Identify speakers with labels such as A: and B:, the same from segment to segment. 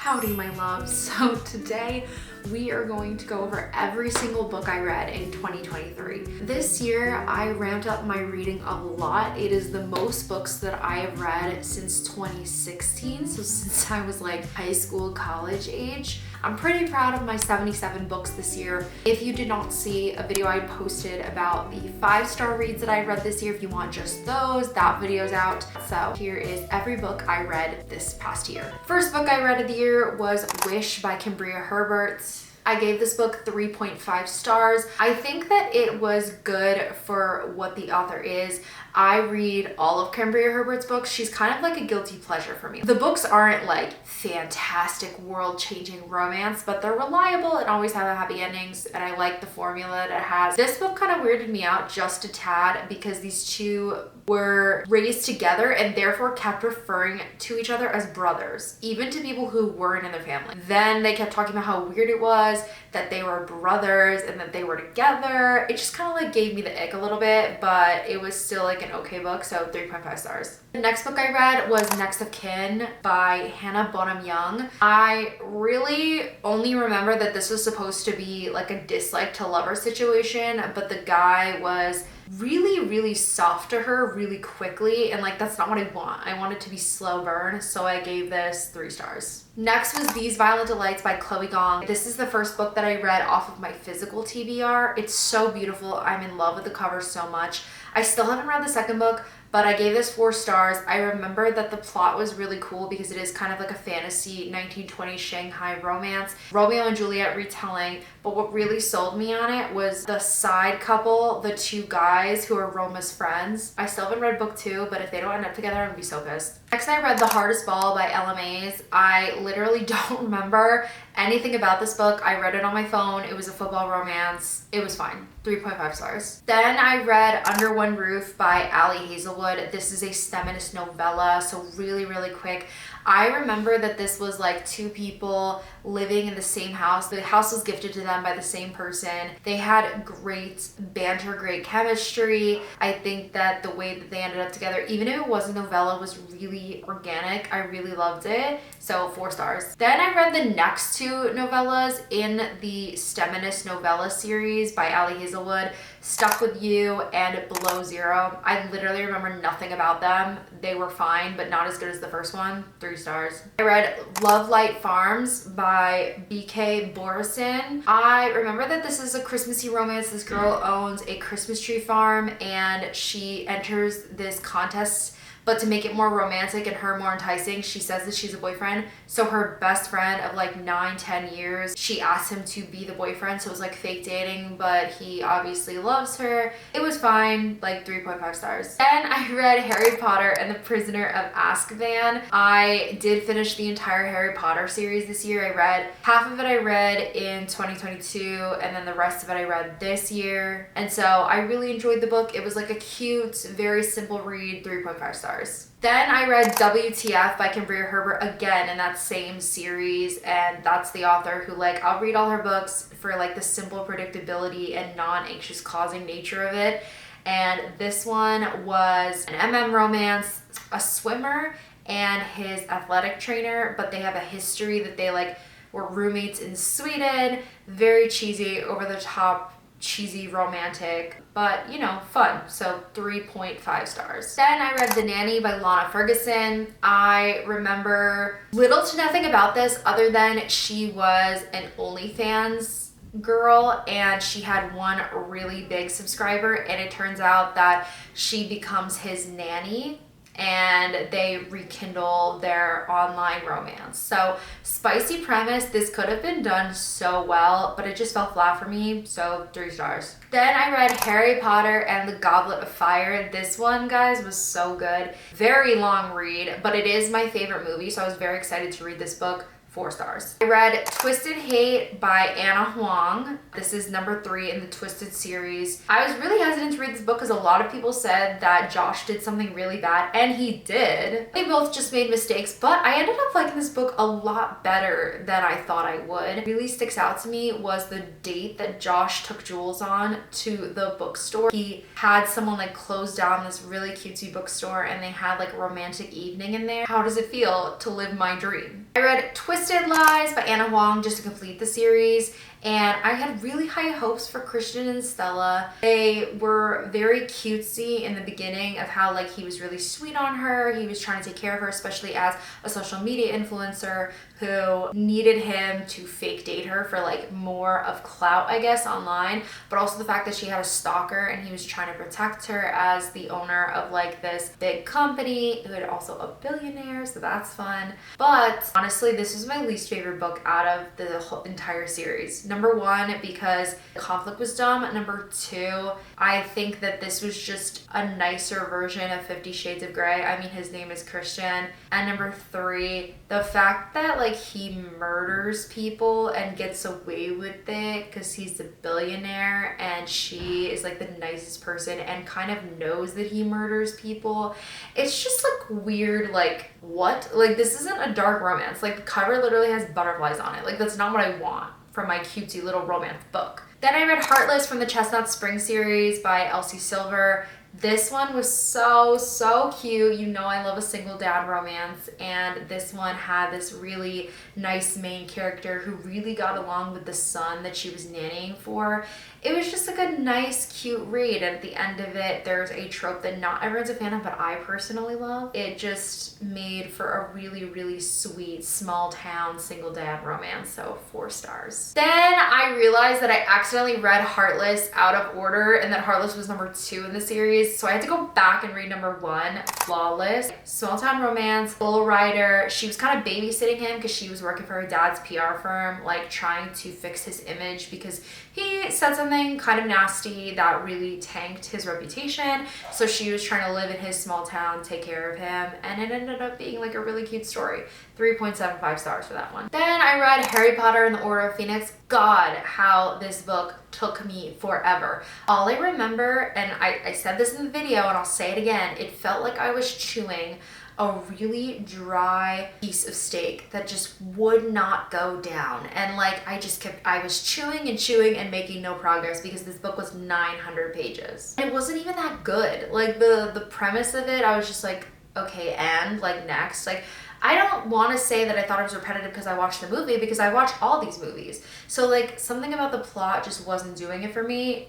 A: Howdy, my loves. So today we are going to go over every single book I read in 2023. This year I ramped up my reading a lot. It is the most books that I have read since 2016, so since I was like high school, college age. I'm pretty proud of my 77 books this year. If you did not see a video I posted about the 5-star reads that I read this year, if you want just those, that video's out. So here is every book I read this past year. First book I read of the year was Wish by Cambria Herbert. I gave this book 3.5 stars. I think that it was good for what the author is. I read all of Cambria Herbert's books. She's kind of like a guilty pleasure for me. The books aren't like fantastic world-changing romance, but they're reliable and always have happy endings, and I like the formula that it has. This book kind of weirded me out just a tad because these two were raised together and therefore kept referring to each other as brothers, even to people who weren't in their family. Then they kept talking about how weird it was that they were brothers and that they were together. It just kind of like gave me the ick a little bit, but it was still like an okay book, so 3.5 stars. The next book I read was Next of Kin by Hannah Bonham Young. I really only remember that this was supposed to be like a dislike to lover situation, but the guy was really soft to her really quickly, and like that's not what I want. I want it to be slow burn, so I gave this 3 stars. Next was These Violent Delights by Chloe Gong. This is the first book that I read off of my physical TBR. It's so beautiful. I'm in love with the cover so much. I still haven't read the second book, but I gave this 4 stars. I remember that the plot was really cool because it is kind of like a fantasy 1920s Shanghai romance, Romeo and Juliet retelling, but what really sold me on it was the side couple, the 2 guys who are Roma's friends. I still haven't read book 2, but if they don't end up together, I'm gonna be so pissed. Next, I read The Hardest Ball by Ella Mays. I literally don't remember anything about this book. I read it on my phone. It was a football romance. It was fine. 3.5 stars. Then I read Under One Roof by Ali Hazelwood. This is a feminist novella, so really quick. I remember that this was like 2 people living in the same house. The house was gifted to them by the same person. They had great banter, great chemistry. I think that the way that they ended up together, even if it was a novella, was really organic. I really loved it. So 4 stars. Then I read the next 2 novellas in the feminist novella series by Ali Hazelwood, Stuck With You and Below Zero. I literally remember nothing about them. They were fine, but not as good as the first one. 3 stars. I read Love Light Farms by B.K. Borison. I remember that this is a Christmassy romance. This girl owns a Christmas tree farm and she enters this contest, but to make it more romantic and her more enticing, she says that she's a boyfriend. So her best friend of like 9-10 years, she asked him to be the boyfriend. So it was like fake dating, but he obviously loves her. It was fine, like 3.5 stars. Then I read Harry Potter and the Prisoner of Azkaban. I did finish the entire Harry Potter series this year. I read half of it I read in 2022, and then the rest of it I read this year. And so I really enjoyed the book. It was like a cute, very simple read, 3.5 stars. Then I read WTF by Cambria Herbert again in that same series, and that's the author who, like, I'll read all her books for like the simple predictability and non-anxious causing nature of it. And this one was an MM romance, a swimmer and his athletic trainer, but they have a history that they like were roommates in Sweden. Very cheesy, over the top, cheesy, romantic, but you know, fun. So 3.5 stars. Then I read The Nanny by Lana Ferguson. I remember little to nothing about this other than she was an OnlyFans girl and she had one really big subscriber, and it turns out that she becomes his nanny and they rekindle their online romance. So spicy premise. This could have been done so well, but it just fell flat for me, so 3 stars. Then I read Harry Potter and the Goblet of Fire. This one, guys, was so good. Very long read, but it is my favorite movie, so I was very excited to read this book. 4 stars. I read Twisted Hate by Anna Huang. This is number 3 in the Twisted series. I was really hesitant to read this book because a lot of people said that Josh did something really bad, and he did. They both just made mistakes, but I ended up liking this book a lot better than I thought I would. What really sticks out to me was the date that Josh took Jules on to the bookstore. He had someone like close down this really cutesy bookstore and they had like a romantic evening in there. How does it feel to live my dream? I read Twisted Twisted Lies by Anna Huang just to complete the series. And I had really high hopes for Christian and Stella. They were very cutesy in the beginning of how like he was really sweet on her. He was trying to take care of her, especially as a social media influencer who needed him to fake date her for like more of clout, I guess, online. But also the fact that she had a stalker and he was trying to protect her as the owner of like this big company who had also a billionaire, so that's fun. But honestly, this was my least favorite book out of the whole entire series. Number one, because the conflict was dumb. Number two, I think that this was just a nicer version of 50 Shades of Grey. I mean, his name is Christian. And number three, the fact that like he murders people and gets away with it because he's a billionaire and she is like the nicest person and kind of knows that he murders people. It's just like weird, like what? Like this isn't a dark romance. Like the cover literally has butterflies on it. Like that's not what I want from my cutesy little romance book. Then I read Heartless from the Chestnut Spring series by Elsie Silver. This one was so cute. You know I love a single dad romance, and this one had this really nice main character who really got along with the son that she was nannying for. It was just like a nice, cute read, and at the end of it, there's a trope that not everyone's a fan of, but I personally love. It just made for a really sweet, small town, single dad romance, so 4 stars. Then I realized that I accidentally read Heartless out of order, and that Heartless was number 2 in the series, so I had to go back and read number 1, Flawless. Small town romance, bull rider. She was kind of babysitting him because she was working for her dad's PR firm, like trying to fix his image because he said something kind of nasty that really tanked his reputation. So she was trying to live in his small town, take care of him, and it ended up being like a really cute story. 3.75 stars for that one. Then I read Harry Potter and the Order of Phoenix. God, how this book took me forever. All I remember, and I said this in the video and I'll say it again, it felt like I was chewing a really dry piece of steak that just would not go down. And like I was chewing and making no progress because this book was 900 pages. It wasn't even that good. Like the premise of it, I was just like, okay, and like next. Like I don't want to say that I thought it was repetitive because I watched the movie, because I watched all these movies. So like something about the plot just wasn't doing it for me.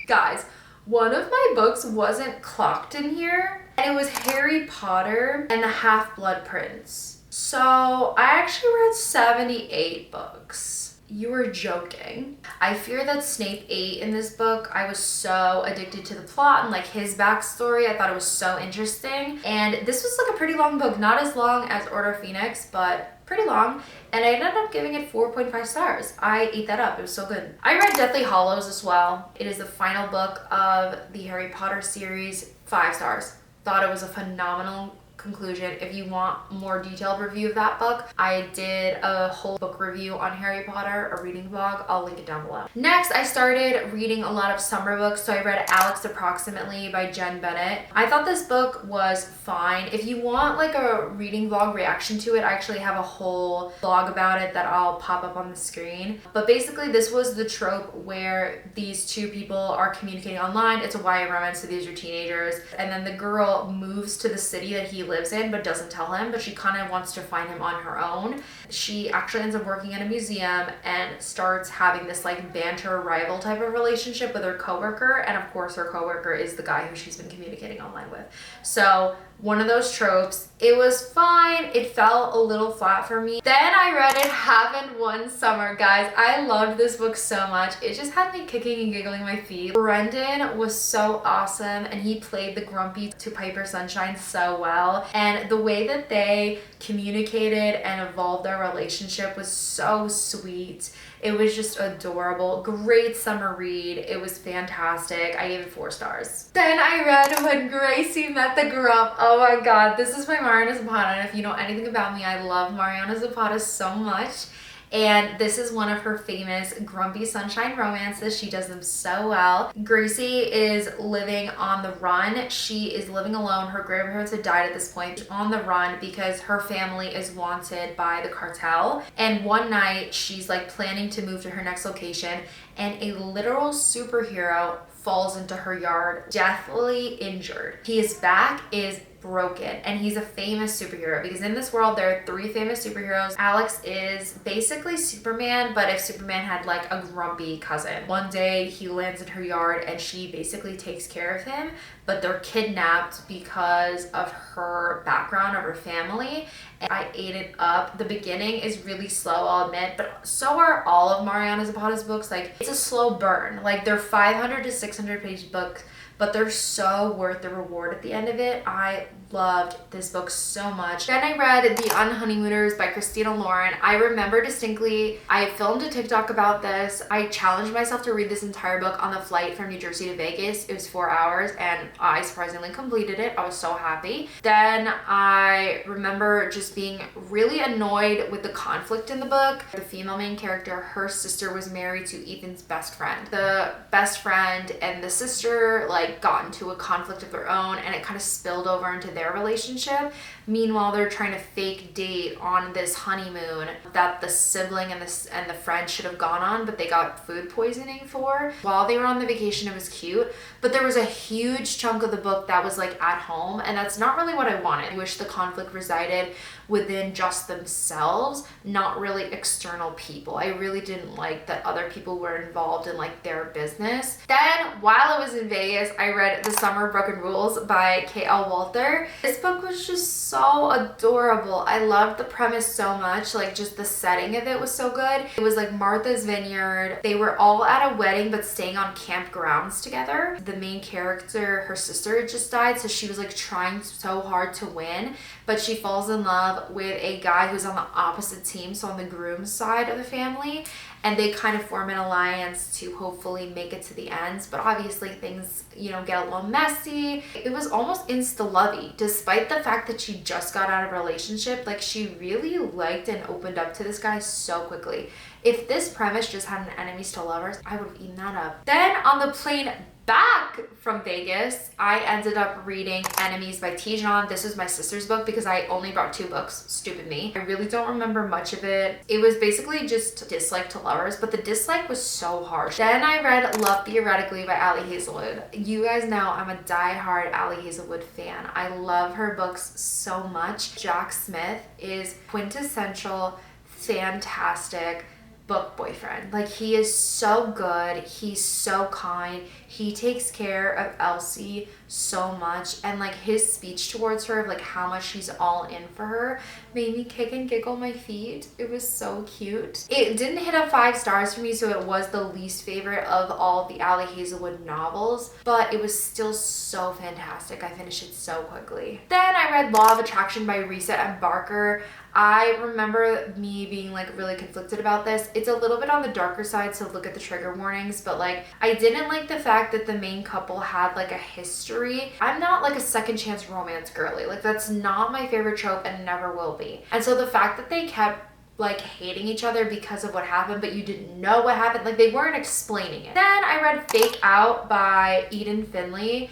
A: Guys, one of my books wasn't clocked in here, and it was Harry Potter and the Half-Blood Prince. So I actually read 78 books. You were joking. I fear that Snape ate in this book. I was so addicted to the plot and like his backstory. I thought it was so interesting. And this was like a pretty long book, not as long as Order of Phoenix, but pretty long. And I ended up giving it 4.5 stars. I ate that up. It was so good. I read Deathly Hallows as well. It is the final book of the Harry Potter series. 5 stars. Thought it was a phenomenal conclusion. If you want more detailed review of that book, I did a whole book review on Harry Potter, a reading vlog. I'll link it down below. Next, I started reading a lot of summer books. So I read Alex Approximately by Jen Bennett. I thought this book was fine. If you want like a reading vlog reaction to it, I actually have a whole vlog about it that I'll pop up on the screen. But basically this was the trope where these two people are communicating online. It's a YA romance, so these are teenagers. And then the girl moves to the city that he lives in but doesn't tell him, but she kind of wants to find him on her own. She actually ends up working in a museum and starts having this like banter rival type of relationship with her coworker, and of course her coworker is the guy who she's been communicating online with. So one of those tropes. It was fine. It felt a little flat for me. Then I read It Happened One Summer. Guys, I loved this book so much. It just had me kicking and giggling my feet. Brendan was so awesome, and he played the grumpy to Piper Sunshine so well. And the way that they communicated and evolved their relationship was so sweet. It was just adorable. Great summer read. It was fantastic. I gave it 4 stars. Then I read When Gracie Met the Grump. Oh my god, this is by Mariana Zapata, and if you know anything about me, I love Mariana Zapata so much. And this is one of her famous grumpy sunshine romances. She does them so well. Gracie is living on the run. She is living alone. Her grandparents had died at this point. She's on the run because her family is wanted by the cartel. And one night she's like planning to move to her next location, and a literal superhero falls into her yard, deathly injured. His back is broken, and he's a famous superhero because in this world there are 3 famous superheroes. Alex is basically Superman, but if Superman had like a grumpy cousin. One day he lands in her yard and she basically takes care of him, but they're kidnapped because of her background, of her family. And I ate it up. The beginning is really slow, I'll admit, but so are all of Mariana Zapata's books. Like, it's a slow burn. Like, they're 500 to 600 page books, but they're so worth the reward at the end of it. I loved this book so much. Then I read The Unhoneymooners by Christina Lauren. I remember distinctly, I filmed a TikTok about this. I challenged myself to read this entire book on the flight from New Jersey to Vegas. It was 4 hours and I surprisingly completed it. I was so happy. Then I remember just being really annoyed with the conflict in the book. The female main character, her sister was married to Ethan's best friend. The best friend and the sister like got into a conflict of their own, and it kind of spilled over into their relationship. Meanwhile, they're trying to fake date on this honeymoon that the sibling and the friend should have gone on, but they got food poisoning for. While they were on the vacation, it was cute, but there was a huge chunk of the book that was like at home, and that's not really what I wanted. I wish the conflict resided within just themselves, not really external people. I really didn't like that other people were involved in like their business. Then while I was in Vegas, I read The Summer of Broken Rules by K.L. Walter. This book was just so adorable. I loved the premise so much. Like, just the setting of it was so good. It was like Martha's Vineyard. They were all at a wedding but staying on campgrounds together. The main character, her sister had just died, so she was like trying so hard to win, but she falls in love with a guy who's on the opposite team, so on the groom's side of the family, and they kind of form an alliance to hopefully make it to the end. But obviously things, you know, get a little messy. It was almost insta-lovey, despite the fact that she just got out of a relationship. Like, she really liked and opened up to this guy so quickly. If this premise just had an enemies to lovers, I would have eaten that up. Then on the plane back from Vegas, I ended up reading Enemies by Tijan. This was my sister's book because I only brought 2 books. Stupid me. I really don't remember much of it. It was basically just dislike to lovers, but the dislike was so harsh. Then I read Love Theoretically by Ali Hazelwood. You guys know I'm a diehard Ali Hazelwood fan. I love her books so much. Jack Smith is quintessential, fantastic book boyfriend. Like, he is so good. He's so kind. He takes care of Elsie so much, and like his speech towards her of like how much he's all in for her made me kick and giggle my feet. It was so cute. It didn't hit up 5 stars for me, so it was the least favorite of all the Ali Hazelwood novels, but it was still so fantastic. I finished it so quickly. Then I read Law of Attraction by Risa M. Barker. I remember me being like really conflicted about this. It's a little bit on the darker side, so look at the trigger warnings, but like I didn't like the fact that the main couple had like a history. I'm not like a second chance romance girly. Like, that's not my favorite trope and never will be. And so the fact that they kept like hating each other because of what happened, but you didn't know what happened, like they weren't explaining it. Then I read Fake Out by Eden Finley,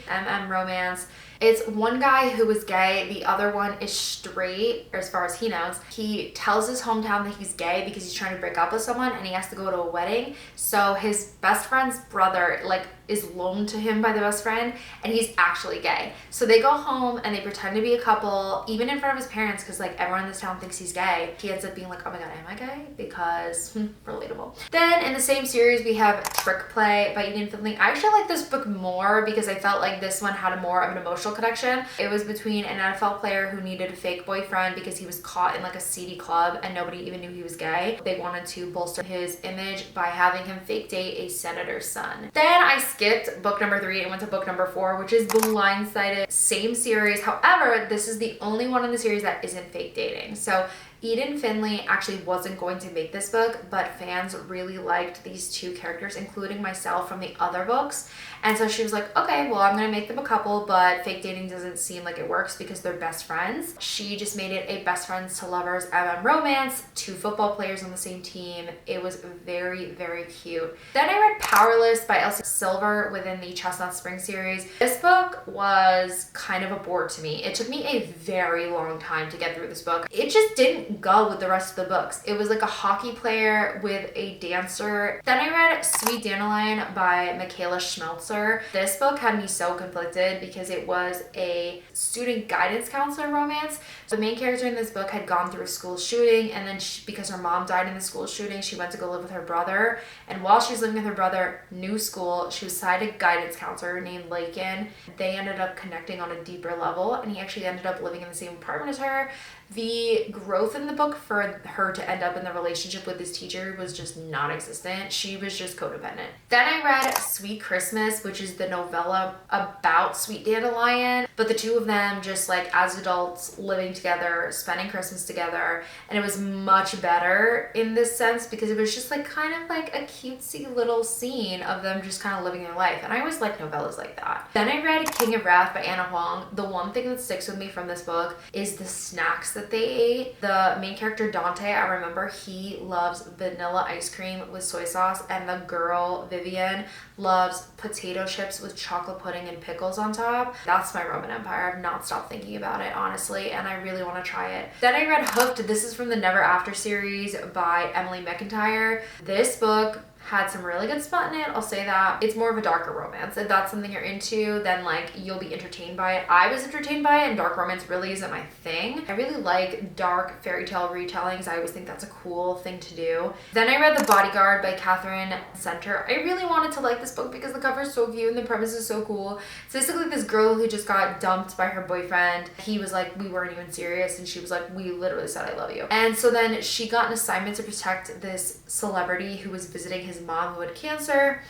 A: romance. It's one guy who is gay, the other one is straight, or as far as he knows. He tells his hometown that he's gay because he's trying to break up with someone, and he has to go to a wedding. So his best friend's brother like is loaned to him by the best friend, and he's actually gay. So they go home and they pretend to be a couple, even in front of his parents, because like everyone in this town thinks he's gay. He ends up being like, oh my god, am I gay? Because relatable. Then in the same series we have Trick Play by Eden Finley. I actually like this book more because I felt like this one had a more of an emotional connection. It was between an NFL player who needed a fake boyfriend because he was caught in like a seedy club and nobody even knew he was gay. They wanted to bolster his image by having him fake date a senator's son. Then I skipped book number 3 and went to book number 4, which is Blindsided. Same series. However, this is the only one in the series that isn't fake dating. So Eden Finley actually wasn't going to make this book, but fans really liked these 2 characters, including myself, from the other books. And so she was like, okay, well, I'm gonna make them a couple, but fake dating doesn't seem like it works because they're best friends. She just made it a best friends to lovers romance, 2 football players on the same team. It was very, very cute. Then I read Powerless by Elsie Silver within the Chestnut Spring series. This book was kind of a bore to me. It took me a very long time to get through this book. It just didn't didn't go with the rest of the books. It was like a hockey player with a dancer. Then I read Sweet Dandelion by Michaela Schmelzer. This book had me so conflicted because it was a student guidance counselor romance. The main character in this book had gone through a school shooting, and then because her mom died in the school shooting, she went to go live with her brother. And while she was living with her brother, new school, she was assigned a guidance counselor named Lakin. They ended up connecting on a deeper level, and he actually ended up living in the same apartment as her. The growth in the book for her to end up in the relationship with this teacher was just non-existent. She was just codependent. Then I read Sweet Christmas, which is the novella about Sweet Dandelion, but the two of them just like as adults living together, spending Christmas together, and it was much better in this sense because it was just like kind of like a cutesy little scene of them just kind of living their life, and I always like novellas like that. Then I read King of Wrath by Anna Huang. The one thing that sticks with me from this book is the snacks that they ate. The main character Dante, I remember he loves vanilla ice cream with soy sauce, and the girl Vivian loves potato chips with chocolate pudding and pickles on top. That's my Roman Empire. I've not stopped thinking about it, honestly, and I really want to try it. Then I read Hooked. This is from the Never After series by Emily McIntyre. This book had some really good smut in it, I'll say that. It's more of a darker romance. If that's something you're into, then like you'll be entertained by it. I was entertained by it, and dark romance really isn't my thing. I really like dark fairy tale retellings. I always think that's a cool thing to do. Then I read The Bodyguard by Catherine Center. I really wanted to like this book because the cover is so cute and the premise is so cool. It's basically this girl who just got dumped by her boyfriend. He was like, we weren't even serious, and she was like, we literally said I love you. And so then she got an assignment to protect this celebrity who was visiting his mom who had cancer,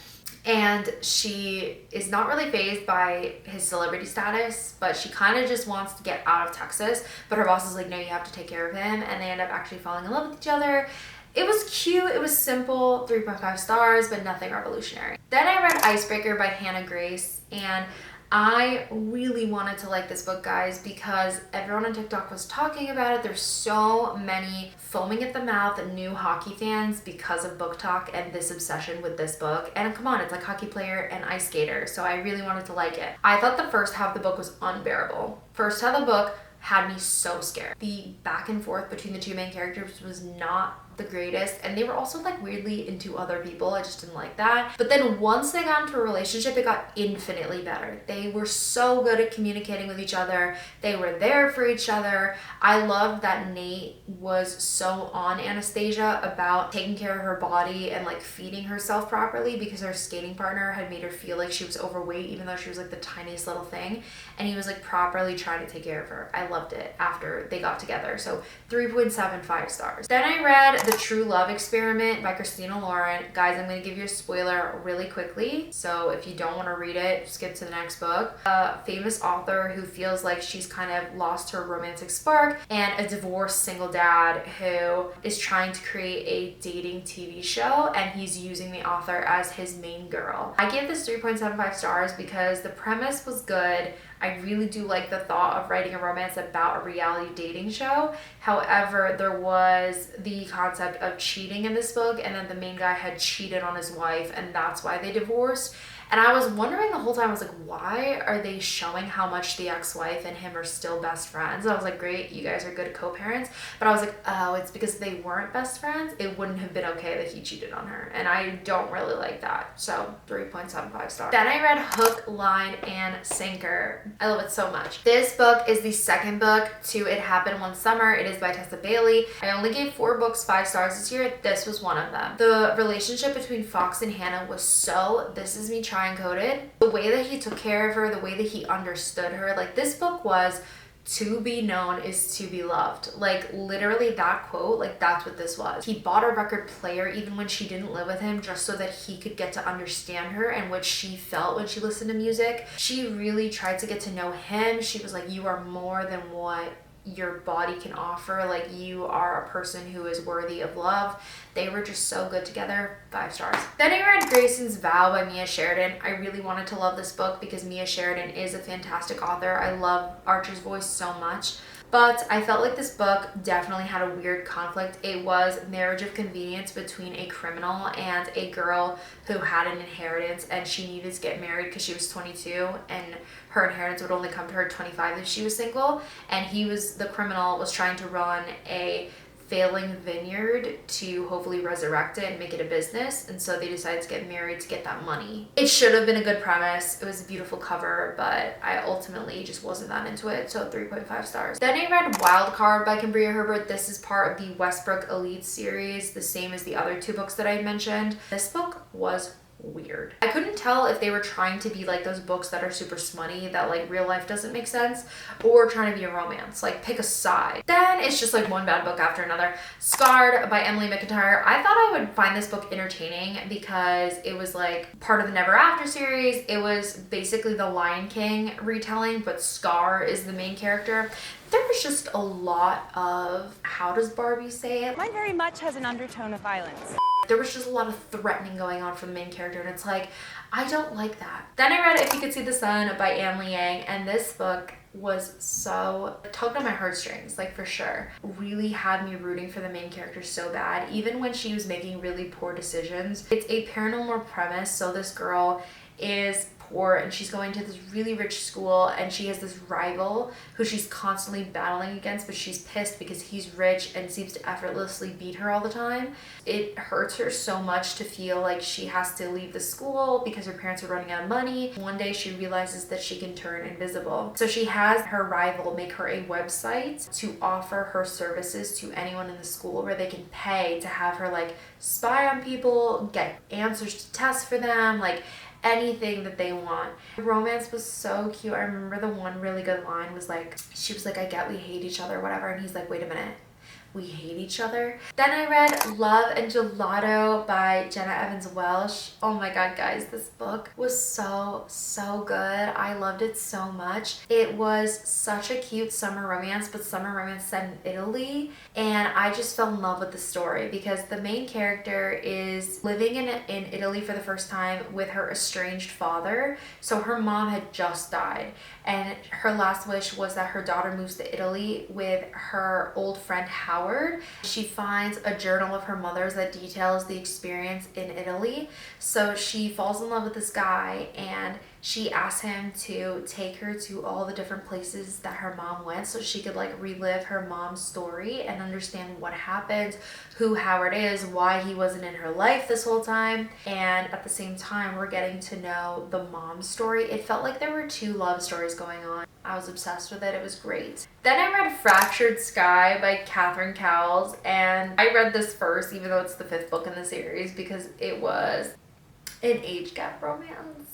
A: and she is not really fazed by his celebrity status, but she kind of just wants to get out of Texas. But her boss is like, no, you have to take care of him, and they end up actually falling in love with each other. It was cute, it was simple, 3.5 stars, but nothing revolutionary. Then I read Icebreaker by Hannah Grace, and I really wanted to like this book, guys, because everyone on TikTok was talking about it. There's so many foaming at the mouth new hockey fans because of book talk and this obsession with this book. And come on, it's like hockey player and ice skater, so I really wanted to like it. I thought the first half of the book was unbearable. First half of the book had me so scared. The back and forth between the two main characters was not the greatest, and they were also like weirdly into other people. I just didn't like that. But then once they got into a relationship, it got infinitely better. They were so good at communicating with each other. They were there for each other. I loved that Nate was so on Anastasia about taking care of her body and like feeding herself properly, because her skating partner had made her feel like she was overweight even though she was like the tiniest little thing, and he was like properly trying to take care of her. I loved it after they got together. So 3.75 stars. Then I read The True Love Experiment by Christina Lauren. Guys, I'm going to give you a spoiler really quickly, so if you don't want to read it, skip to the next book. A famous author who feels like she's kind of lost her romantic spark, and a divorced single dad who is trying to create a dating TV show, and he's using the author as his main girl. I gave this 3.75 stars because the premise was good. I really do like the thought of writing a romance about a reality dating show. However, there was the concept of cheating in this book, and then the main guy had cheated on his wife, and that's why they divorced. And I was wondering the whole time, I was like, why are they showing how much the ex-wife and him are still best friends? And I was like, great, you guys are good co-parents. But I was like, oh, it's because they weren't best friends. It wouldn't have been okay that he cheated on her. And I don't really like that. So 3.75 stars. Then I read Hook, Line, and Sinker. I love it so much. This book is the second book to It Happened One Summer. It is by Tessa Bailey. I only gave 4 books 5 stars this year. This was one of them. The relationship between Fox and Hannah was so, this is me trying coded. The way that he took care of her, the way that he understood her, like this book was to be known is to be loved. Like literally that quote, like that's what this was. He bought a record player even when she didn't live with him, just so that he could get to understand her and what she felt when she listened to music. She really tried to get to know him. She was like, you are more than what your body can offer. Like you are a person who is worthy of love. They were just so good together. 5 stars. Then I read Grayson's Vow by Mia Sheridan. I really wanted to love this book because Mia Sheridan is a fantastic author. I love Archer's voice so much. But I felt like this book definitely had a weird conflict. It was marriage of convenience between a criminal and a girl who had an inheritance, and she needed to get married because she was 22 and her inheritance would only come to her at 25 if she was single. And the criminal was trying to run a failing vineyard to hopefully resurrect it and make it a business. And so they decided to get married to get that money. It should have been a good premise. It was a beautiful cover, but I ultimately just wasn't that into it. So 3.5 stars. Then I read Wildcard by Cambria Herbert. This is part of the Westbrook Elite series, the same as the other 2 books that I mentioned. This book was weird. I couldn't tell if they were trying to be like those books that are super smutty that like real life doesn't make sense, or trying to be a romance. Like, pick a side. Then it's just like one bad book after another. Scarred by Emily McIntyre. I thought I would find this book entertaining because it was like part of the Never After series. It was basically the Lion King retelling, but Scar is the main character. There was just a lot of, how does Barbie say it?
B: Mine very much has an undertone of violence.
A: There was just a lot of threatening going on for the main character, and it's like, I don't like that. Then I read If You Could See the Sun by Anne Liang, and this book was so, tugged on my heartstrings, like, for sure. Really had me rooting for the main character so bad, even when she was making really poor decisions. It's a paranormal premise, so this girl is poor and she's going to this really rich school, and she has this rival who she's constantly battling against, but she's pissed because he's rich and seems to effortlessly beat her all the time. It hurts her so much to feel like she has to leave the school because her parents are running out of money. One day she realizes that she can turn invisible. So she has her rival make her a website to offer her services to anyone in the school, where they can pay to have her like spy on people, get answers to tests for them, like anything that they want. The romance was so cute. I remember the one really good line was like, she was like, I get we hate each other, whatever. And he's like, wait a minute, we hate each other? Then I read Love and Gelato by Jenna Evans Welsh. Oh my god, guys, this book was so good. I loved it so much. It was such a cute summer romance, but summer romance set in Italy, and I just fell in love with the story because the main character is living in Italy for the first time with her estranged father. So her mom had just died, and her last wish was that her daughter moves to Italy with her old friend Howard. She finds a journal of her mother's that details the experience in Italy. So she falls in love with this guy, and she asks him to take her to all the different places that her mom went so she could like relive her mom's story and understand what happened, who Howard is, why he wasn't in her life this whole time. And at the same time, we're getting to know the mom's story. It felt like there were 2 love stories going on. I was obsessed with it. It was great. Then I read Fractured Sky by Catherine Cowles, and I read this first, even though it's the 5th book in the series, because it was an age gap romance.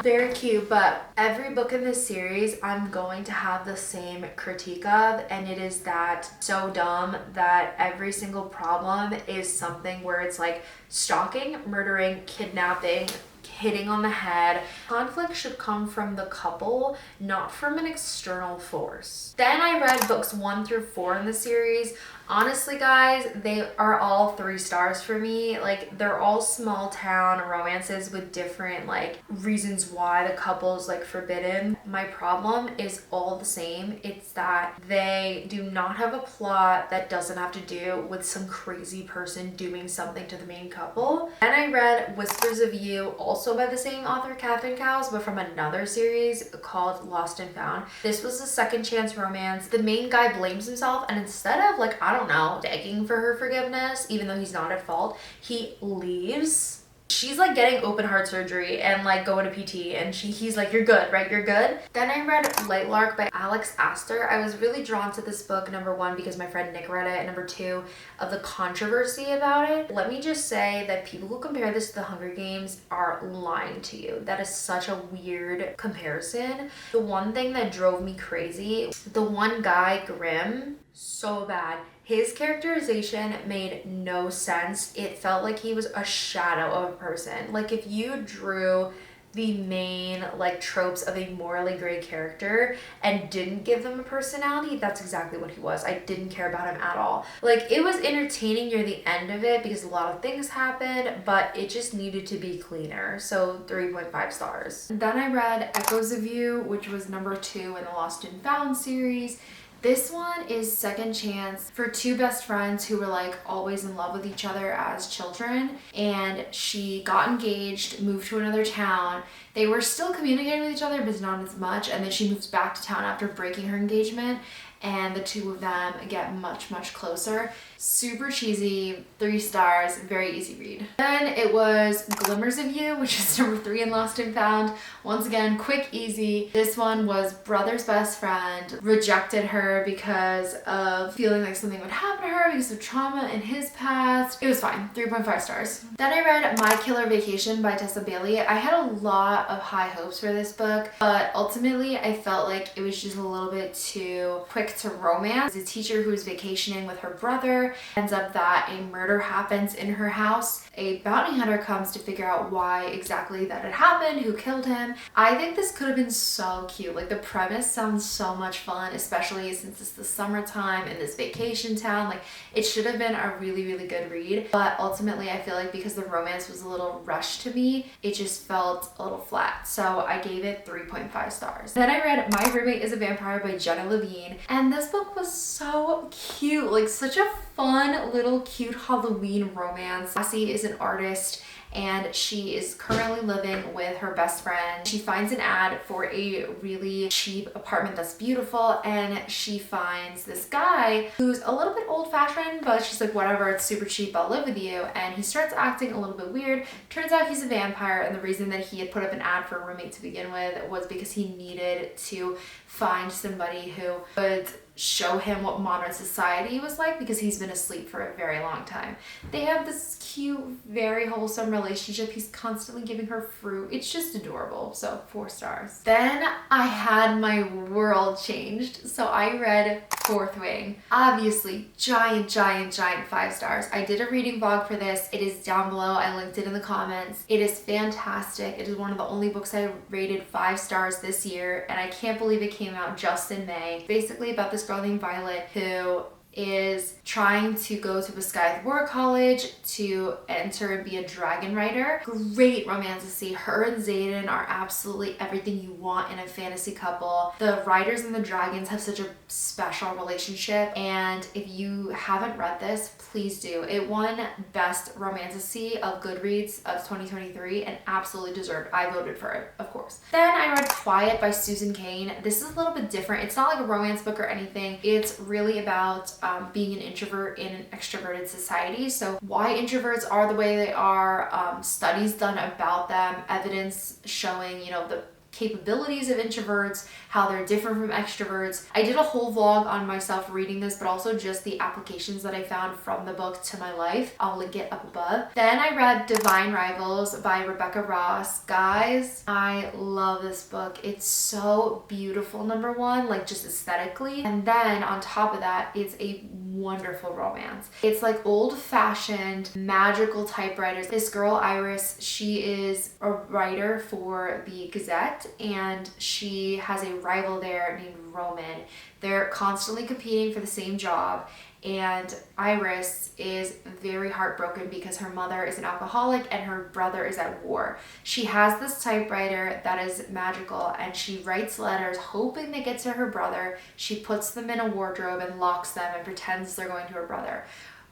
A: Very cute, but every book in this series I'm going to have the same critique of, and it is that so dumb that every single problem is something where it's like stalking, murdering, kidnapping, hitting on the head. Conflict should come from the couple, not from an external force. Then I read books 1 through 4 in the series. Honestly, guys, they are all 3 stars for me. Like, they're all small town romances with different like reasons why the couple's like forbidden. My problem is all the same. It's that they do not have a plot that doesn't have to do with some crazy person doing something to the main couple. And I read Whispers of You, also by the same author, Catherine Cowles, but from another series called Lost and Found. This was a second chance romance. The main guy blames himself, and instead of like, I don't know, begging for her forgiveness, even though he's not at fault, he leaves. She's like getting open heart surgery and like going to PT, and he's like, you're good, right? You're good. Then I read LightLark by Alex Astor. I was really drawn to this book, number 1, because my friend Nick read it, and number 2, of the controversy about it. Let me just say that people who compare this to the Hunger Games are lying to you. That is such a weird comparison. The one thing that drove me crazy, the one guy, Grimm, so bad. His characterization made no sense. It felt like he was a shadow of a person. Like, if you drew the main like tropes of a morally gray character and didn't give them a personality, that's exactly what he was. I didn't care about him at all. Like, it was entertaining near the end of it because a lot of things happened, but it just needed to be cleaner. So 3.5 stars. Then I read Echoes of You, which was number 2 in the Lost and Found series. This one is second chance for 2 best friends who were like always in love with each other as children, and she got engaged, moved to another town. They were still communicating with each other, but not as much, and then she moves back to town after breaking her engagement, and the 2 of them get much closer. Super cheesy, 3 stars, very easy read. Then it was Glimmers of You, which is number 3 in Lost and Found. Once again, quick, easy. This one was brother's best friend rejected her because of feeling like something would happen to her because of trauma in his past. It was fine, 3.5 stars. Then I read My Killer Vacation by Tessa Bailey. I had a lot of high hopes for this book, but ultimately I felt like it was just a little bit too quick to romance. The teacher who's vacationing with her brother ends up that a murder happens in her house. A bounty hunter comes to figure out why exactly that had happened, who killed him. I think this could have been so cute. Like, the premise sounds so much fun, especially since it's the summertime in this vacation town. Like, it should have been a really, really good read, but ultimately I feel like because the romance was a little rushed to me, it just felt a little flat. So I gave it 3.5 stars. Then I read My Roommate is a Vampire by Jenna Levine, and this book was so cute. Like, such a fun little cute Halloween romance. Lassie is an artist and she is currently living with her best friend. She finds an ad for a really cheap apartment that's beautiful, and she finds this guy who's a little bit old-fashioned, but she's like, whatever, it's super cheap, I'll live with you. And he starts acting a little bit weird. Turns out he's a vampire, and the reason that he had put up an ad for a roommate to begin with was because he needed to find somebody who would show him what modern society was like, because he's been asleep for a very long time. They have this cute, very wholesome relationship. He's constantly giving her fruit. It's just adorable. So 4 stars. Then I had my world changed. So I read Fourth Wing. Obviously, giant 5 stars. I did a reading vlog for this. It is down below. I linked it in the comments. It is fantastic. It is one of the only books I rated 5 stars this year, and I can't believe it came out just in May. Basically about this girl named Violet who is trying to go to Beskieth War College to enter and be a dragon rider. Great romantasy. Her and Xaden are absolutely everything you want in a fantasy couple. The riders and the dragons have such a special relationship, and if you haven't read this, please do. It won Best Romantasy of Goodreads of 2023 and absolutely deserved. I voted for it, of course. Then I read Quiet by Susan Cain. This is a little bit different. It's not like a romance book or anything. It's really about being an introvert in an extroverted society. So why introverts are the way they are, studies done about them, evidence showing, you know, the capabilities of introverts, how they're different from extroverts. I did a whole vlog on myself reading this, but also just the applications that I found from the book to my life. I'll link it up above. Then I read Divine Rivals by Rebecca Ross. Guys, I love this book. It's so beautiful, number one, like just aesthetically. And then on top of that, it's a wonderful romance. It's like old-fashioned magical typewriters. This girl, Iris, she is a writer for the Gazette, and she has a rival there named Roman. They're constantly competing for the same job, and Iris is very heartbroken because her mother is an alcoholic and her brother is at war. She has this typewriter that is magical, and she writes letters hoping they get to her brother. She puts them in a wardrobe and locks them and pretends they're going to her brother.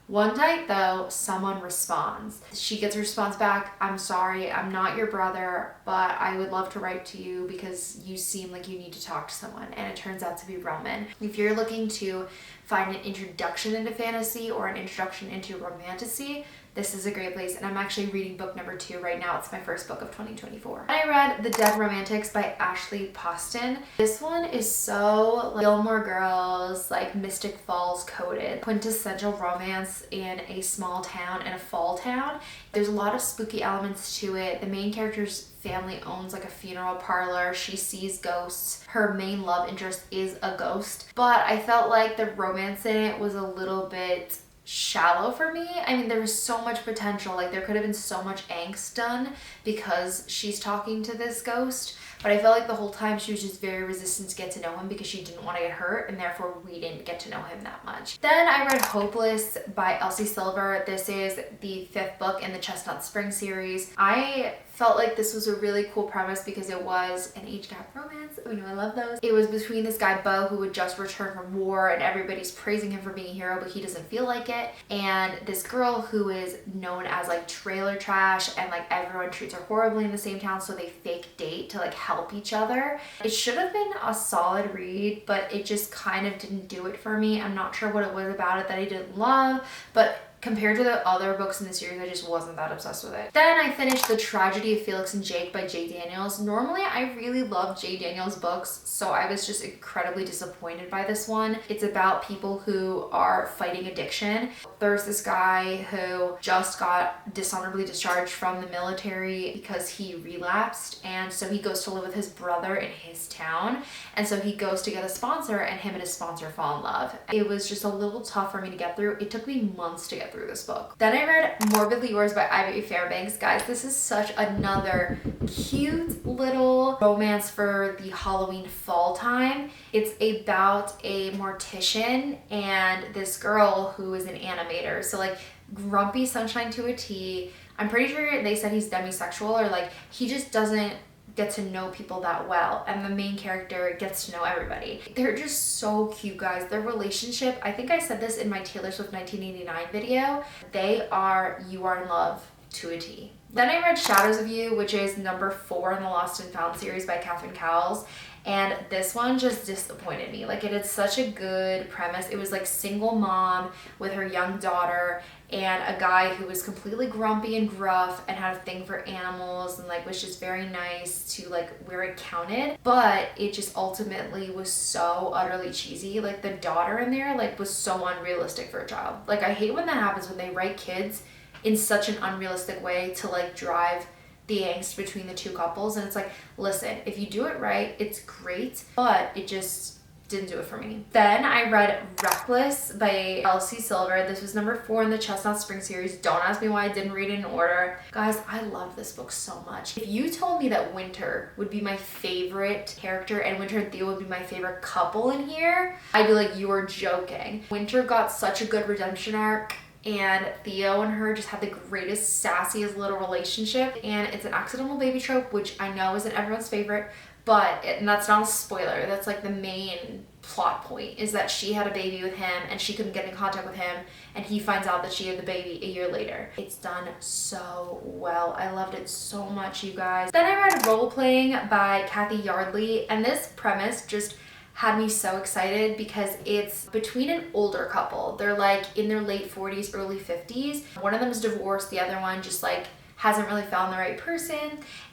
A: One night though, someone responds. She gets a response back, "I'm sorry, I'm not your brother, but I would love to write to you because you seem like you need to talk to someone." And it turns out to be Roman. If you're looking to find an introduction into fantasy or an introduction into romantasy, this is a great place, and I'm actually reading book number 2 right now. It's my first book of 2024. I read The Dead Romantics by Ashley Poston. This one is so like Gilmore Girls, like Mystic Falls coded. Quintessential romance in a small town, in a fall town. There's a lot of spooky elements to it. The main character's family owns like a funeral parlor. She sees ghosts. Her main love interest is a ghost. But I felt like the romance in it was a little bit shallow for me. I mean, there was so much potential. Like, there could have been so much angst done because she's talking to this ghost, but I felt like the whole time she was just very resistant to get to know him because she didn't want to get hurt, and therefore we didn't get to know him that much. Then I read Hopeless by Elsie Silver. This is the 5th book in the Chestnut Spring series. I Felt like this was a really cool premise because it was an age gap romance. Oh, you know, I love those. It was between this guy, Bo, who would just return from war and everybody's praising him for being a hero, but he doesn't feel like it. And this girl who is known as like trailer trash and like everyone treats her horribly in the same town, so they fake date to like help each other. It should have been a solid read, but it just kind of didn't do it for me. I'm not sure what it was about it that I didn't love, but compared to the other books in the series, I just wasn't that obsessed with it. Then I finished The Tragedy of Felix and Jake by Jay Daniels. Normally, I really love Jay Daniels books, so I was just incredibly disappointed by this one. It's about people who are fighting addiction. There's this guy who just got dishonorably discharged from the military because he relapsed, and so he goes to live with his brother in his town, and so he goes to get a sponsor, and him and his sponsor fall in love. It was just a little tough for me to get through. It took me months to get through this book. Then I read Morbidly Yours by Ivy Fairbanks. Guys, this is such another cute little romance for the Halloween fall time. It's about a mortician and this girl who is an animator. So like grumpy sunshine to a T. I'm pretty sure they said he's demisexual, or like he just doesn't get to know people that well, and the main character gets to know everybody. They're just so cute, guys. Their relationship, I think I said this in my Taylor Swift 1989 video, you are in love to a T. Then I read Shadows of You, which is number 4 in the Lost and Found series by Catherine Cowles. And this one just disappointed me. Like, it had such a good premise. It was like single mom with her young daughter and a guy who was completely grumpy and gruff and had a thing for animals and like was just very nice to like where it counted. But it just ultimately was so utterly cheesy. Like the daughter in there like was so unrealistic for a child. Like I hate when that happens, when they write kids in such an unrealistic way to like drive the angst between the two couples. And it's like, listen, if you do it right, it's great, but it just didn't do it for me. Then I read Reckless by Elsie Silver. This was number 4 in the Chestnut Spring series. Don't ask me why I didn't read it in order. Guys, I love this book so much. If you told me that Winter would be my favorite character and Winter and Theo would be my favorite couple in here, I'd be like, you are joking. Winter got such a good redemption arc, and Theo and her just had the greatest, sassiest little relationship. And it's an accidental baby trope, which I know isn't everyone's favorite, and that's not a spoiler. That's like the main plot point, is that she had a baby with him and she couldn't get in contact with him, and he finds out that she had the baby a year later. It's done so well. I loved it so much, you guys. Then I read Role Playing by Kathy Yardley, and this premise just had me so excited because it's between an older couple. They're like in their late 40s, early 50s. One of them is divorced, the other one just like hasn't really found the right person,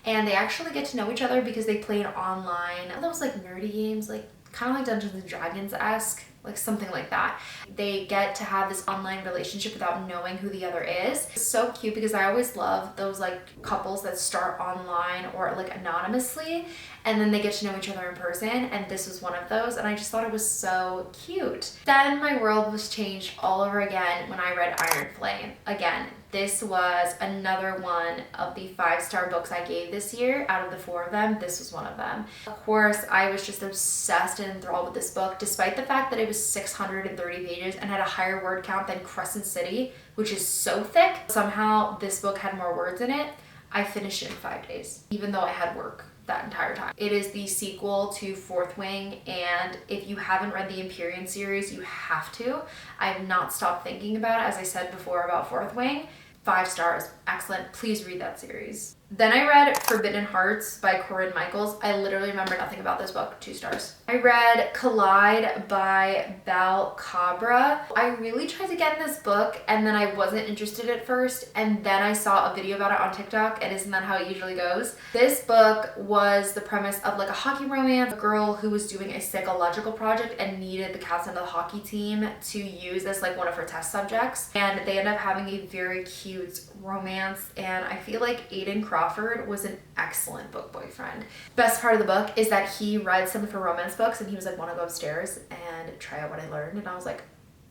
A: and they actually get to know each other because they play an online, those like nerdy games, like kind of like Dungeons and Dragons-esque, like something like that. They get to have this online relationship without knowing who the other is. It's so cute because I always love those like couples that start online or like anonymously and then they get to know each other in person, and this was one of those, and I just thought it was so cute. Then my world was changed all over again when I read Iron Flame. Again, this was another one of the 5-star books I gave this year. Out of the 4 of them, this was one of them. Of course, I was just obsessed and enthralled with this book, despite the fact that it was 630 pages and had a higher word count than Crescent City, which is so thick. Somehow this book had more words in it. I finished it in 5 days, even though I had work that entire time. It is the sequel to Fourth Wing, and if you haven't read the Empyrean series, you have to. I have not stopped thinking about it, as I said before about Fourth Wing. 5 stars, excellent. Please read that series. Then I read Forbidden Hearts by Corinne Michaels. I literally remember nothing about this book. 2 stars. I read Collide by Bal Cabra. I really tried to get in this book and then I wasn't interested at first, and then I saw a video about it on TikTok, and isn't that how it usually goes? This book was the premise of like a hockey romance, a girl who was doing a psychological project and needed the captain of the hockey team to use as like one of her test subjects, and they end up having a very cute romance, and I feel like Aiden Crawford was an excellent book boyfriend. Best part of the book is that he read some of her romance books and he was like, want to go upstairs and try out what I learned, and I was like,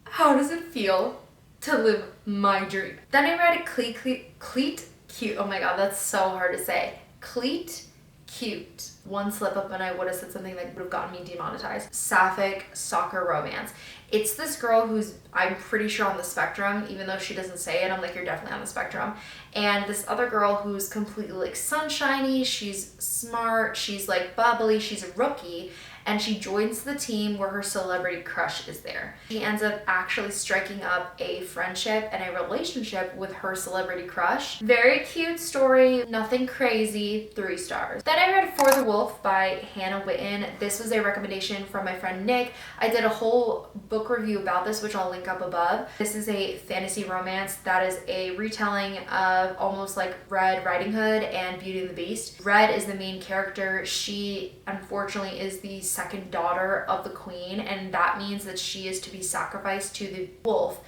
A: how does it feel to live my dream? Then I read Cleat Cute, oh my god, that's so hard to say. Cleat cute. One slip up and I would have said something that would have gotten me demonetized. Sapphic soccer romance. It's this girl who's, I'm pretty sure, on the spectrum, even though she doesn't say it. I'm like, you're definitely on the spectrum. And this other girl who's completely like sunshiny, she's smart, she's like bubbly, she's a rookie. And she joins the team where her celebrity crush is there. She ends up actually striking up a friendship and a relationship with her celebrity crush. Very cute story, nothing crazy, 3 stars. Then I read For the Wolf by Hannah Witten. This was a recommendation from my friend Nick. I did a whole book review about this, which I'll link up above. This is a fantasy romance that is a retelling of almost like Red Riding Hood and Beauty and the Beast. Red is the main character. She unfortunately is the second daughter of the queen, and that means that she is to be sacrificed to the wolf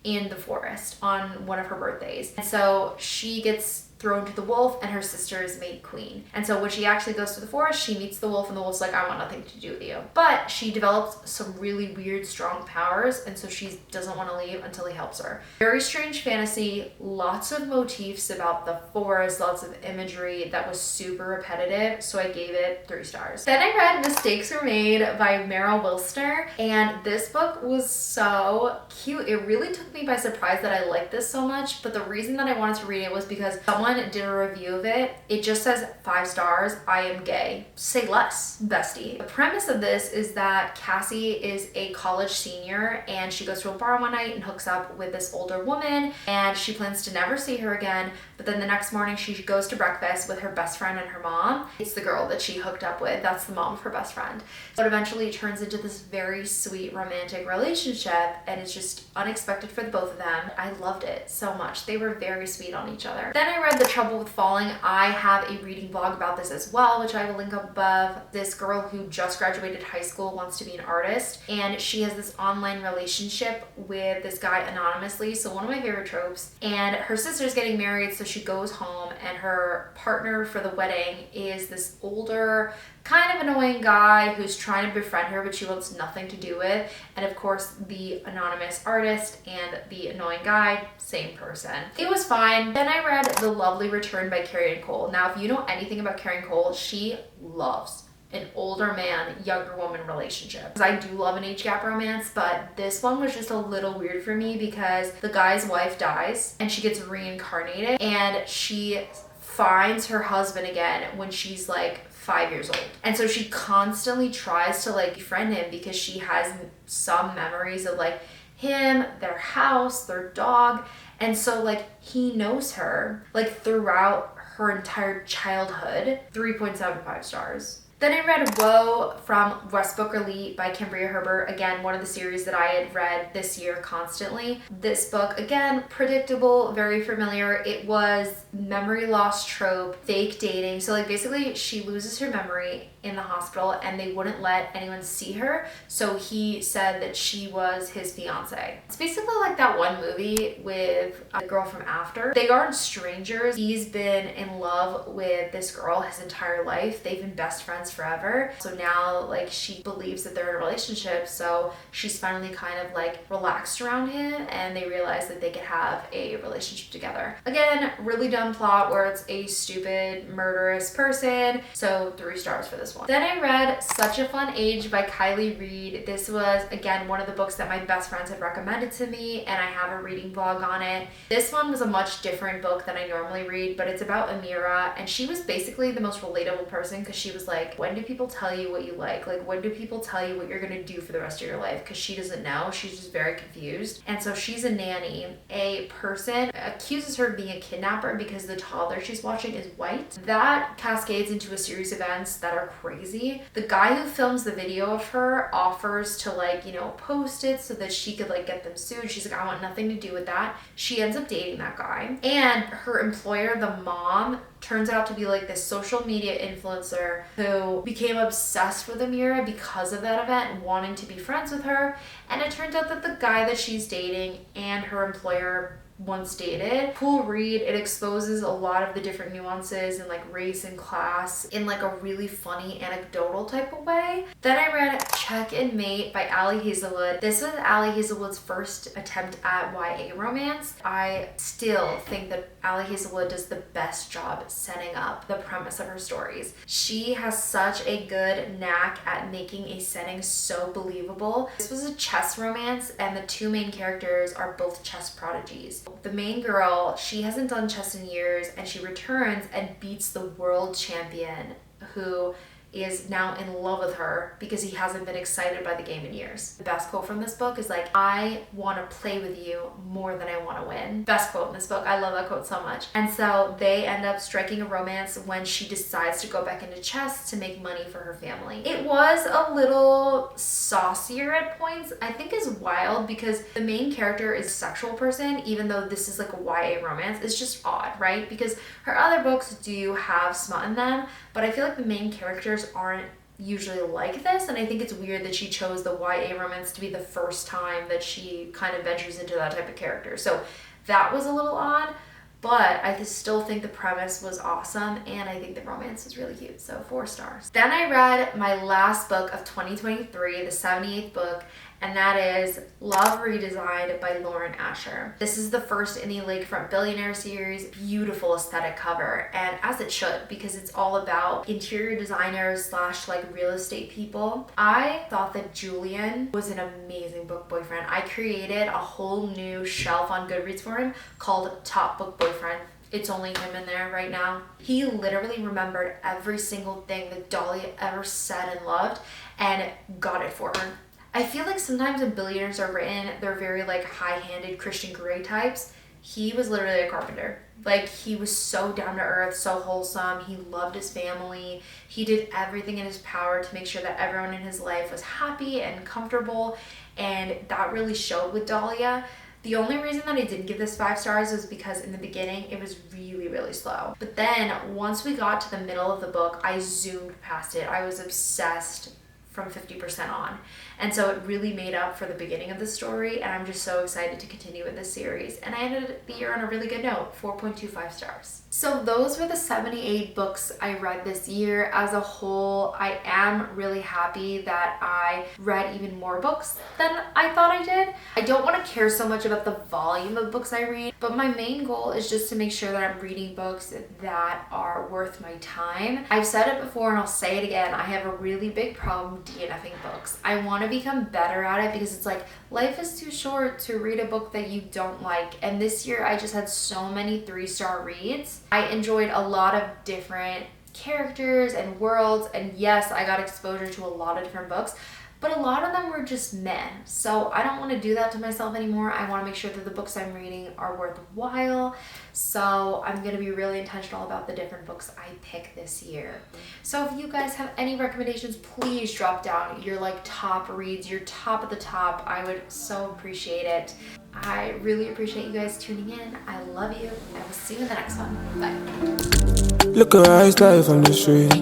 A: in the forest on one of her birthdays. And so she gets thrown to the wolf and her sister is made queen. And so when she actually goes to the forest, she meets the wolf and the wolf's like, I want nothing to do with you. But she develops some really weird, strong powers, and so she doesn't want to leave until he helps her. Very strange fantasy, lots of motifs about the forest, lots of imagery that was super repetitive, so I gave it 3 stars. Then I read Mistakes Were Made by Meryl Wilster, and this book was so cute. It really took me by surprise that I liked this so much, but the reason that I wanted to read it was because someone did a review of it. It just says 5 stars, I am gay. Say less, bestie. The premise of this is that Cassie is a college senior and she goes to a bar one night and hooks up with this older woman, and she plans to never see her again. But then the next morning she goes to breakfast with her best friend and her mom. It's the girl that she hooked up with. That's the mom of her best friend. But eventually it turns into this very sweet romantic relationship, and it's just unexpected for the both of them. I loved it so much. They were very sweet on each other. Then I read The Trouble with Falling. I have a reading blog about this as well, which I will link up above. This girl who just graduated high school wants to be an artist, and she has this online relationship with this guy anonymously, so one of my favorite tropes. And her sister's getting married, so she goes home, and her partner for the wedding is this older, kind of annoying guy who's trying to befriend her, but she wants nothing to do with. And of course, the anonymous artist and the annoying guy, same person. It was fine. Then I read The Lovely Return by Carrie Ann Cole. Now, if you know anything about Carrie Ann Cole, she loves an older man, younger woman relationship. Because I do love an age gap romance, but this one was just a little weird for me because the guy's wife dies and she gets reincarnated, and she finds her husband again when she's like 5 years old. And so she constantly tries to like befriend him because she has some memories of like him, their house, their dog. And so like he knows her like throughout her entire childhood. 3.75 stars. Then I read Woe from West Book Elite by Cambria Herbert. Again, one of the series that I had read this year constantly. This book, again, predictable, very familiar. It was memory loss trope, fake dating. So like basically she loses her memory in the hospital and they wouldn't let anyone see her. So he said that she was his fiance. It's basically like that one movie with the girl from After. They aren't strangers. He's been in love with this girl his entire life. They've been best friends forever. So now like she believes that they're in a relationship, so she's finally kind of like relaxed around him, and they realize that they could have a relationship together. Again, really dumb plot where it's a stupid murderous person, so 3 stars for this one. Then I read Such a Fun Age by Kylie Reed. This was again one of the books that my best friends had recommended to me, and I have a reading blog on it. This one was a much different book than I normally read, but it's about Amira, and she was basically the most relatable person because she was like, when do people tell you what you like? Like, when do people tell you what you're gonna do for the rest of your life? Because she doesn't know. She's just very confused. And so she's a nanny. A person accuses her of being a kidnapper because the toddler she's watching is white. That cascades into a series of events that are crazy. The guy who films the video of her offers to like, you know, post it so that she could like get them sued. She's like, I want nothing to do with that. She ends up dating that guy. And her employer, the mom, turns out to be like this social media influencer who became obsessed with Amira because of that event, wanting to be friends with her. And it turns out that the guy that she's dating and her employer once dated. Cool read. It exposes a lot of the different nuances in like race and class in like a really funny anecdotal type of way. Then I read Check and Mate by Ali Hazelwood. This was Ali Hazelwood's first attempt at YA romance. I still think that Ali Hazelwood does the best job setting up the premise of her stories. She has such a good knack at making a setting so believable. This was a chess romance, and the two main characters are both chess prodigies. The main girl, she hasn't done chess in years, and she returns and beats the world champion, who is now in love with her because he hasn't been excited by the game in years. The best quote from this book is like, I want to play with you more than I want to win. Best quote in this book. I love that quote so much. And so they end up striking a romance when she decides to go back into chess to make money for her family. It was a little saucier at points. I think is wild because the main character is a sexual person, even though this is like a YA romance. It's just odd, right? Because her other books do have smut in them, but I feel like the main characters aren't usually like this, and I think it's weird that she chose the YA romance to be the first time that she kind of ventures into that type of character. So that was a little odd, but I still think the premise was awesome, and I think the romance was really cute, so 4 stars. Then I read my last book of 2023, the 78th book, and that is Love Redesigned by Lauren Asher. This is the first in the Lakefront Billionaire series. Beautiful aesthetic cover, and as it should, because it's all about interior designers slash like real estate people. I thought that Julian was an amazing book boyfriend. I created a whole new shelf on Goodreads for him called Top Book Boyfriend. It's only him in there right now. He literally remembered every single thing that Dahlia ever said and loved and got it for her. I feel like sometimes when billionaires are written, they're very like high-handed Christian Grey types. He was literally a carpenter. Like, he was so down to earth, so wholesome. He loved his family. He did everything in his power to make sure that everyone in his life was happy and comfortable, and that really showed with Dahlia. The only reason that I didn't give this 5 stars was because in the beginning it was really, really slow. But then once we got to the middle of the book, I zoomed past it. I was obsessed from 50% on. And so it really made up for the beginning of the story, and I'm just so excited to continue with this series. And I ended the year on a really good note, 4.25 stars. So those were the 78 books I read this year. As a whole, I am really happy that I read even more books than I thought I did. I don't want to care so much about the volume of books I read, but my main goal is just to make sure that I'm reading books that are worth my time. I've said it before and I'll say it again, I have a really big problem DNFing books. I want to become better at it because it's like, life is too short to read a book that you don't like. And this year I just had so many 3-star reads. I enjoyed a lot of different characters and worlds, and yes, I got exposure to a lot of different books, but a lot of them were just meh. So I don't want to do that to myself anymore. I want to make sure that the books I'm reading are worthwhile. So I'm going to be really intentional about the different books I pick this year. So if you guys have any recommendations, please drop down your like top reads, your top of the top. I would so appreciate it. I really appreciate you guys tuning in. I love you. I will see you in the next one. Bye.
C: Look at her style from the street.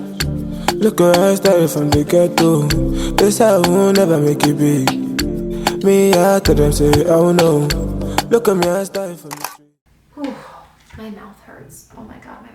C: Look at her style from the ghetto. This I will never make it big. Me, I tell them say, oh no. Look at me, I style from the street.
A: Whew, my mouth hurts. Oh my god, my